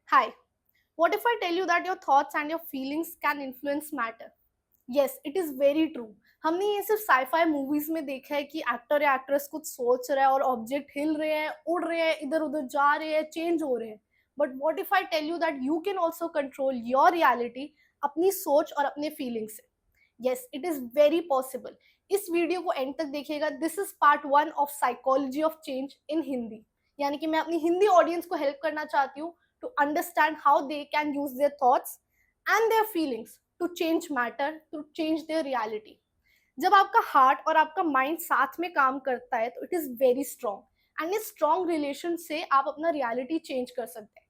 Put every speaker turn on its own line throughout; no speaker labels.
Hi, what if I tell you that your thoughts and your feelings can influence matter? Yes, it is very true. हमने ये सिर्फ sci fi movies में देखा है कि actor या एक्ट्रेस कुछ सोच रहा है और ऑब्जेक्ट हिल रहे हैं, उड़ रहे हैं, इधर उधर जा रहे हैं, चेंज हो रहे हैं. But what if I tell you that you can also control your reality अपनी सोच और अपने फीलिंग से. Yes, it is very possible. इस वीडियो को एंड तक देखिएगा. This is part 1 of psychology of change in Hindi. यानी कि मैं अपनी हिंदी ऑडियंस को हेल्प करना चाहती हूँ to understand how they can use their thoughts and their feelings to change matter, to change their reality. जब आपका हार्ट और आपका माइंड साथ में काम करता है तो it is very strong, and इस स्ट्रॉन्ग रिलेशन से आप अपना रियलिटी चेंज कर सकते हैं.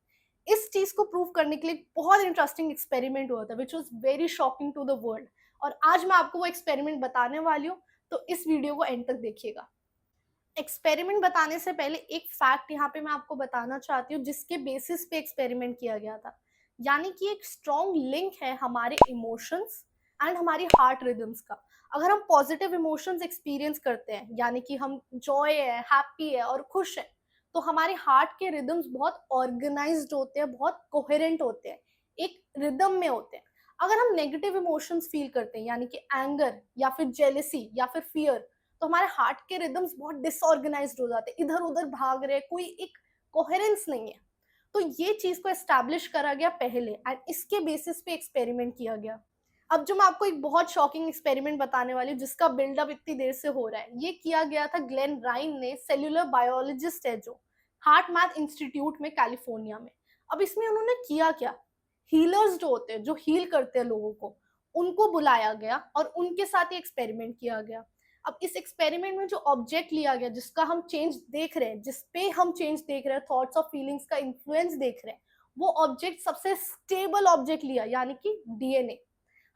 इस चीज को प्रूव करने के लिए एक बहुत इंटरेस्टिंग एक्सपेरिमेंट हुआ था which was very shocking to the world. और आज मैं आपको वो एक्सपेरिमेंट बताने वाली हूँ, तो इस वीडियो को एंड तक देखिएगा. एक्सपेरिमेंट बताने से पहले एक फैक्ट यहाँ पे मैं आपको बताना चाहती हूँ जिसके बेसिस पे एक्सपेरिमेंट किया गया था. यानी कि एक स्ट्रॉन्ग लिंक है हमारे इमोशंस एंड हमारी हार्ट रिदम्स का. अगर हम पॉजिटिव इमोशंस एक्सपीरियंस करते हैं, यानी कि हम जॉय है, हैप्पी है और खुश है, तो हमारे हार्ट के रिदम्स बहुत ऑर्गेनाइज्ड होते हैं, बहुत कोहेरेंट होते हैं, एक रिदम में होते हैं. अगर हम नेगेटिव इमोशंस फील करते हैं, यानी कि एंगर या फिर जेलेसी या फिर फियर, तो हमारे हार्ट के रिदम्स बहुत डिसऑर्गेनाइज्ड हो जाते हैं, इधर उधर भाग रहे, कोई एक कोहेरेंस नहीं है. तो ये चीज को एस्टैब्लिश करा गया पहले, एंड इसके बेसिस पे एक्सपेरिमेंट किया गया. अब जो मैं आपको एक बहुत शॉकिंग एक्सपेरिमेंट बताने वाली हूँ जिसका बिल्डअप इतनी देर से हो रहा है, ये किया गया था ग्लेन राइन ने, सेल्यूलर बायोलॉजिस्ट है जो, हार्ट मैथ इंस्टीट्यूट में कैलिफोर्निया में. अब इसमें उन्होंने किया क्या, हीलर्स जो होते हैं, जो हील करते हैं लोगों को, उनको बुलाया गया और उनके साथ ही एक्सपेरिमेंट किया गया. अब इस एक्सपेरिमेंट में जो ऑब्जेक्ट लिया गया, जिसका हम चेंज देख रहे हैं, जिसपे हम चेंज देख रहे हैं, थॉट्स और फीलिंग्स का इन्फ्लुएंस देख रहे हैं, वो ऑब्जेक्ट सबसे स्टेबल ऑब्जेक्ट लिया, यानी कि डीएनए.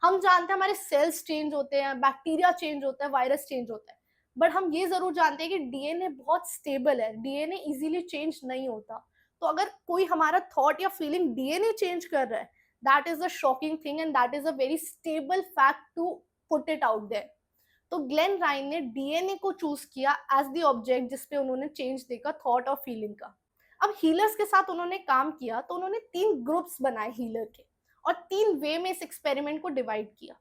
हम जानते हैं हमारे सेल्स चेंज होते हैं, बैक्टीरिया चेंज होता है, वायरस चेंज होता है, बट हम ये जरूर जानते हैं कि डीएनए बहुत स्टेबल है, डीएनए इजीली चेंज नहीं होता. तो अगर कोई हमारा थॉट या फीलिंग डीएनए चेंज कर रहा है, that is a shocking thing and that is a very stable fact to put it out there. तो ग्लेन राइन ने डीएनए को चूज किया एज द ऑब्जेक्ट जिसपे उन्होंने चेंज देखा थॉट और फीलिंग का. अब हीलर्स के साथ उन्होंने काम किया, तो उन्होंने 3 ग्रुप्स बनाए हीलर के, और 3 वे में इस एक्सपेरिमेंट को डिवाइड किया.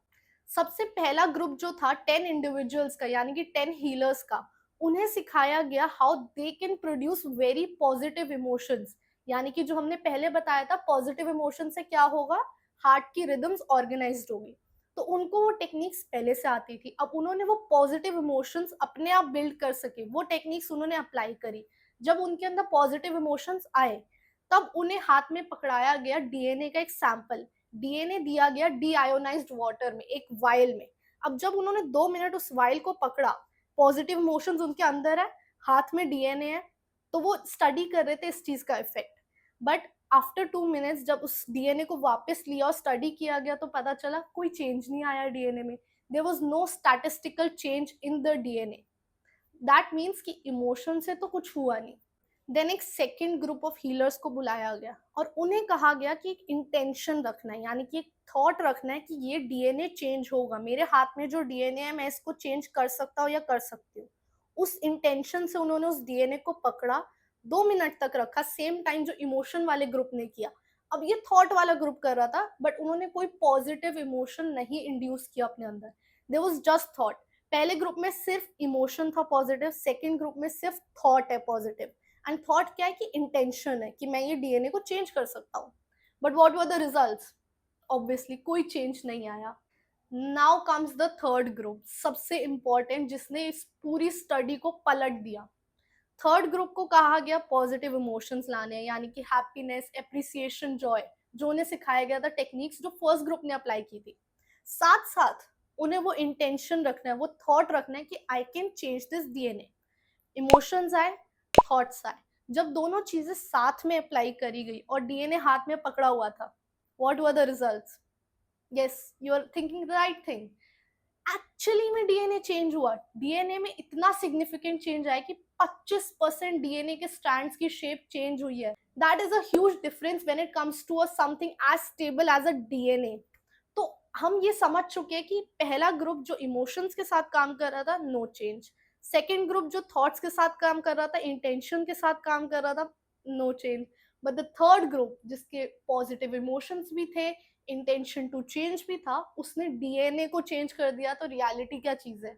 सबसे पहला ग्रुप जो था 10 इंडिविजुअल्स का, यानी कि 10 हीलर्स का, उन्हें सिखाया गया how they can produce very positive emotions. यानी कि जो हमने पहले बताया था, पॉजिटिव इमोशन से क्या होगा, हार्ट की रिदम्स ऑर्गेनाइज्ड होगी. तो उनको वो टेक्निक्स पहले से आती थी. अब उन्होंने वो पॉजिटिव इमोशंस अपने आप बिल्ड कर सके, वो टेक्निक्स उन्होंने अप्लाई करी. जब उनके अंदर पॉजिटिव इमोशंस आए, तब उन्हें हाथ में पकड़ाया गया डीएनए का एक सैंपल. डीएनए दिया गया डीआयोनाइज्ड वाटर में, एक वायल में. अब जब उन्होंने 2 मिनट उस वायल को पकड़ा, पॉजिटिव इमोशंस उनके अंदर है, हाथ में डीएनए है, तो वो स्टडी कर रहे थे इस चीज का इफेक्ट. बट आफ्टर 2 मिनट्स जब उस डीएनए को वापस लिया और स्टडी किया गया, तो पता चला कोई चेंज नहीं आया डीएनए में. There was no statistical change in the DNA. That means कि इमोशन से तो कुछ हुआ नहीं. देन एक सेकेंड ग्रुप ऑफ हीलर्स को बुलाया गया और उन्हें कहा गया कि एक इंटेंशन रखना है, यानी कि एक थॉट रखना है कि ये डीएनए चेंज होगा, मेरे हाथ में जो डीएनए है मैं इसको चेंज कर सकता हूँ या कर सकती हूँ. उस इंटेंशन से उन्होंने उस डीएनए को पकड़ा, 2 मिनट तक रखा, सेम टाइम जो इमोशन वाले ग्रुप ने किया. अब ये थॉट वाला ग्रुप कर रहा था, बट उन्होंने कोई पॉजिटिव इमोशन नहीं इंड्यूस किया अपने अंदर. There was just thought. पहले ग्रुप में सिर्फ इमोशन था पॉजिटिव, सेकेंड ग्रुप में सिर्फ थॉट है पॉजिटिव. एंड थॉट क्या है कि इंटेंशन है कि मैं ये डीएनए को चेंज कर सकता हूँ. But what were the results? Obviously कोई चेंज नहीं आया. Now comes the third group, सबसे इंपॉर्टेंट, जिसने इस पूरी स्टडी को पलट दिया. थर्ड ग्रुप को कहा गया पॉजिटिव इमोशंस लाने, यानी कि हैप्पीनेस, एप्रिसिएशन, जॉय, जो उन्हें सिखाया गया था टेक्निक्स जो फर्स्ट ग्रुप ने अप्लाई की थी. साथ साथ उन्हें वो इंटेंशन रखना है, वो थॉट रखना है कि I can change this DNA. Emotions आए, थॉट्स आए. जब दोनों चीजें साथ में अप्लाई करी गई और डीएनए हाथ में पकड़ा हुआ था, what were the results? Yes, you are thinking the right thing. Actually में डीएनए चेंज हुआ. डीएनए में इतना सिग्निफिकेंट चेंज आया कि 25% डीएनए के स्ट्रैंड्स की शेप चेंज हुई है. That is a huge difference when it comes to a something as stable as a DNA. तो हम ये समझ चुके हैं कि पहला ग्रुप जो इमोशंस के साथ काम कर रहा था, नो चेंज. सेकेंड ग्रुप जो थॉट्स के साथ काम कर रहा था, इंटेंशन के साथ काम कर रहा था, no change. But the third group जिसके पॉजिटिव इमोशंस भी थे, इंटेंशन टू चेंज भी था, उसने डीएनए को चेंज कर दिया। तो रियलिटी क्या चीज है?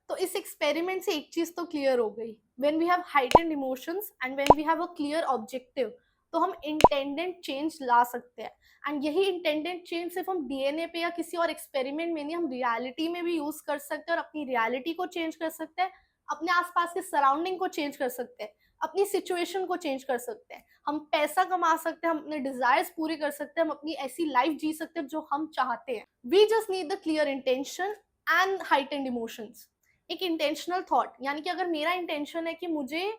तो इस एक्सपेरिमेंट से एक चीज तो क्लियर हो गई, when we have heightened emotions and when we have a clear objective, तो हम इंटेंडेंट चेंज ला सकते हैं। एंड यही इंटेंडेंट चेंज सिर्फ हम डीएनए पे या किसी और एक्सपेरिमेंट में नहीं, हम रियलिटी में भी यूज कर सकते हैं और अपनी रियलिटी को चेंज कर सकते हैं, अपने आसपास के सराउंडिंग को चेंज कर सकते हैं, अपनी सिचुएशन को चेंज कर सकते हैं, हम पैसा कमा सकते हैं, हम अपने डिजायर्स पूरे कर सकते हैं, हम अपनी ऐसी लाइफ जी सकते हैं जो हम चाहते हैं। We just need the clear intention and heightened emotions. एक इंटेंशनल थॉट, यानी कि अगर मेरा इंटेंशन है कि मुझे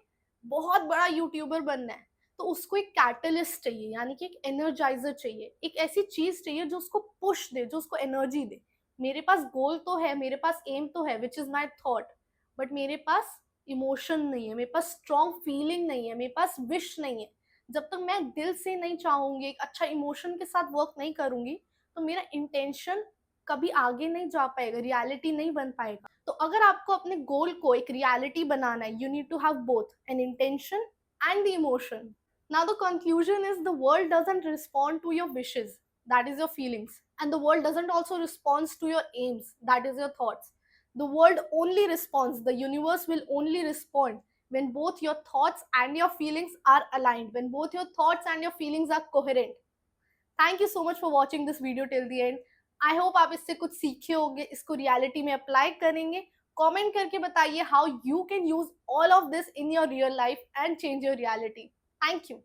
बहुत बड़ा यूट्यूबर बनना है, तो उसको एक कैटलिस्ट चाहिए, यानी कि एक एनर्जाइजर चाहिए, एक ऐसी चीज चाहिए जो उसको पुश दे, जो उसको एनर्जी दे। मेरे पास गोल तो है, मेरे पास एम तो है, which is my thought, but मेरे पास इमोशन नहीं है, मेरे पास स्ट्रॉन्ग फीलिंग नहीं है, मेरे पास विश नहीं है। जब तक मैं दिल से नहीं चाहूंगी, एक अच्छा इमोशन के साथ वर्क नहीं करूंगी, तो मेरा इंटेंशन कभी आगे नहीं जा पाएगा, रियलिटी नहीं बन पाएगा। तो अगर आपको अपने गोल को एक रियलिटी बनाना है, you need to have both an intention and the emotion. Now the conclusion is the world doesn't respond to your wishes, that is your feelings, and the world doesn't also respond to your aims, that is your thoughts. The world only responds, the universe will only respond when both your thoughts and your feelings are aligned, when both your thoughts and your feelings are coherent. Thank you so much for watching this video till the end. I hope आप इससे कुछ सीखे होंगे, इसको reality में apply करेंगे। Comment करके बताइए how you can use all of this in your real life and change your reality. Thank you.